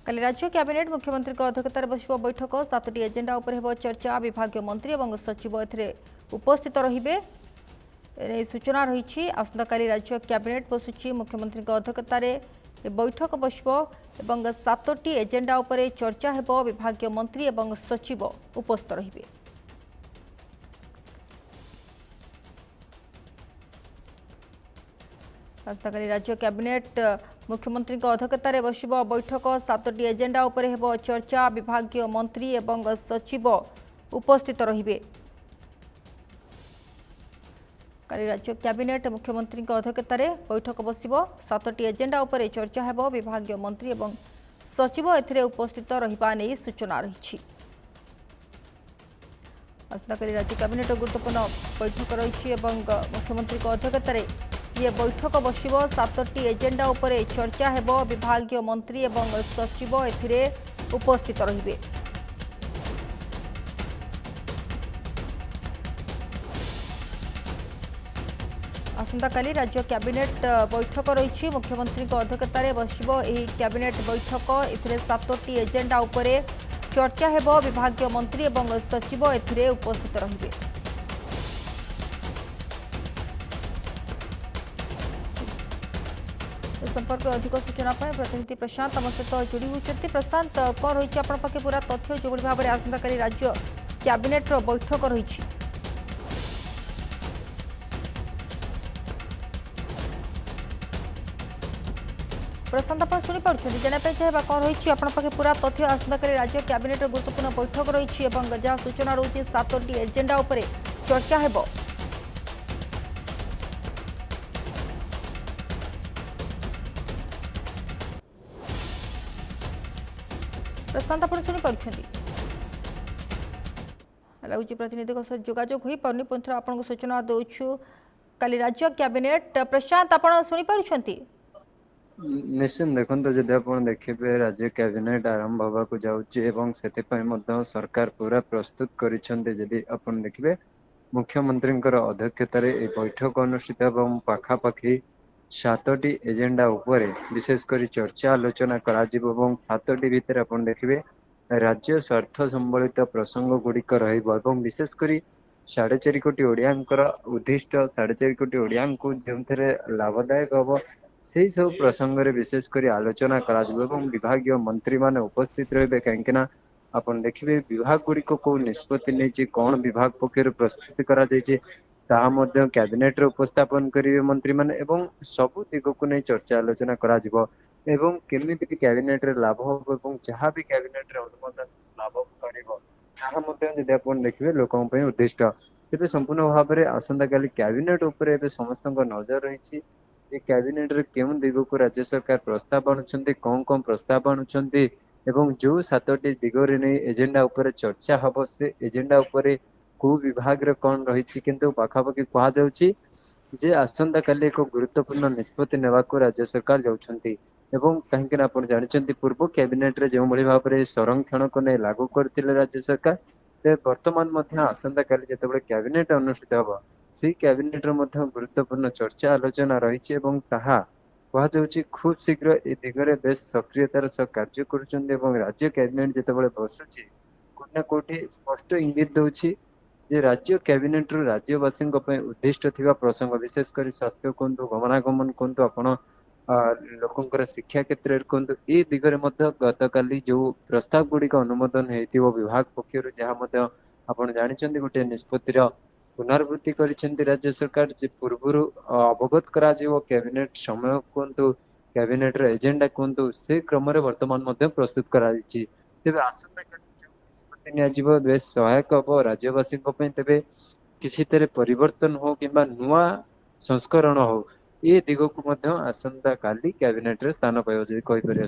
काली राज्य कैबिनेट मुख्यमंत्री अध्यक्षतार बस बैठक 7टी एजेंडा उपर हेब चर्चा विभागीय मंत्री और सचिव उपस्थित रही सूचना रही। आसंताकाली राज्य कैबिनेट बसुची मुख्यमंत्री अध्यक्षतार बैठक बस 7टी एजेंडा उपर चर्चा हेब विभागीय मंत्री और सचिव उपस्थित रहिबे। आसंताकाली राज्य कैबिनेट मुख्यमंत्री अध्यक्षतार बस बैठक 7टी एजेंडा उपर हेब चर्चा विभागीय मंत्री और सचिव उपस्थित रहिबे। काली राज्य कैबिनेट मुख्यमंत्री अध्यक्षतार बैठक बस 7टी एजेंडा उपर चर्चा हेब विभागीय मंत्री और सचिव एथिरे उपस्थित रहिबा नै सूचना रही। आसंताकाली राज्य कैबिनेट गुरुत्वपूर्ण बैठक रही। मुख्यमंत्री अध्यक्षतार ये बैठक बस 7टी एजेंडा उपर चर्चा हेब विभागीय मंत्री और सचिव एथिरे उपस्थित रहिबे। आसंताकाली राज्य कैबिनेट बैठक रही। मुख्यमंत्री अध्यक्षतार बस कैबिनेट बैठक एथिरे 7टी एजेंडा उपर चर्चा हेब विभागीय मंत्री और सचिव एथिरे उपस्थित रहिबे। संपर्क अधिक सूचना प्रतिनिधि प्रशांत आम सहित जोड़ी होती। प्रशांत, कौन रही आप पूरा तथ्य जो भाव में आसंताकाली राज्य कैबिनेट बैठक रही? प्रशांत आप शुणिपार जानापी चाहिए कौन रही आपे पूरा तथ्य आसंताकाली राज्य कैबिनेट गुरुत्वपूर्ण बैठक रही जहाँ सूचना रही 7टी एजेंडा उपर चर्चा हेब। प्रशांत आप शुणिपार लगुच प्रतिनिधि जोगाजोग हो पारनी पुनः आपको सूचना दौचु काली राज्य कैबिनेट। प्रशांत आप शुणिपार? निश्चित देखो जदि आप देखिए राज्य कैबिनेट आरंभ होगा जाऊँगी सरकार पूरा प्रस्तुत करी आप देखिए मुख्यमंत्री अध्यक्षतार बैठक अनुष्ठित पाखापाखि 7टी एजेंडा उपरे विशेषकर चर्चा आलोचना करा 7टी भितर आप देखिए राज्य स्वार्थ संबलित प्रसंग गुड़िक विशेषकर 4.5 कोटी ओडिया उद्दिष्ट 4.5 कोटी ओडिया जो लाभदायक हम से सब प्रसंग रे विशेषकर आलोचना करा विभागीय मंत्री माने उपस्थित रहे कहीं आप देखिए विभाग गुड़िक कौ निष्पत्ति नहीं कौन विभाग पक्षर प्रस्तुति करा कैबिनेट रे उपस्थापन करेंगे मंत्री माने एवं सबु दिग को नहीं चर्चा आलोचना करा एवं केमिति कैबिनेट रे लाभ हो जहाँ भी कैबिनेट रे अनुमोदन लाभ कर देखिए लोकों उद्दिष्ट तेज संपूर्ण भाव में आसंता काली कैबिनेट उपर समस्त नजर रही कैबिनेट रे केउं दिग को राज्य सरकार प्रस्ताव आणुछन्ते कौन कौन प्रस्ताव आणुछन्ते एवं जो 7टी दिगरे नहीं एजेंडा उपर चर्चा हम से एजेंडा उपर को विभाग रे कौन रही किंतु पाखापाखि कह जाउछि जे आसंता काली एक गुरुत्वपूर्ण निष्पत्ति नेबाको राज्य सरकार जाउछन्ति एवं कहीं आप जानते पूर्व कैबिनेट रे जो भाव में संरक्षण को नहीं लागू करथिले राज्य सरकार वर्तमान आसंता काली जेतेबेले कैबिनेट अनुष्ठित हम से कैबिनेट गुरुत्वपूर्ण चर्चा आलोचना रही कहुच्छी खूब शीघ्र ए दिगरे बेस सक्रियतार सह कार्य कर राज्य कैबिनेट जितेबाला बसुची कोना कोठी स्पष्ट इंगित दौची जे राज्य कैबिनेट रु राज्यवासी उद्दिष्ट थिबा प्रसंग विशेषकर स्वास्थ्य कहतु गमनागमन कहतु आपण लोकंकर शिक्षा क्षेत्र में कहतु ए दिगरे गतकाली जो प्रस्ताव गुड़िक अनुमोदन हो विभाग पक्षर जहाँ आप जानते गोटे निष्पत्तिर पुनरावृत्ति करिसेंती राज्य सरकार जे पूर्वर अवगत करा कैबिनेट समय कहतु कैबिनेट एजेंडा कहतु से क्रम वर्तमान प्रस्तुत करा तेज आसंता निष्पत्ति बेस सहायक हम राज्यवासी तेज किसी परिवर्तन हो कि नुआ संस्करण हो ये दिग को आसंता काली कैबिनेट रे स्थान पाइब कहीपर।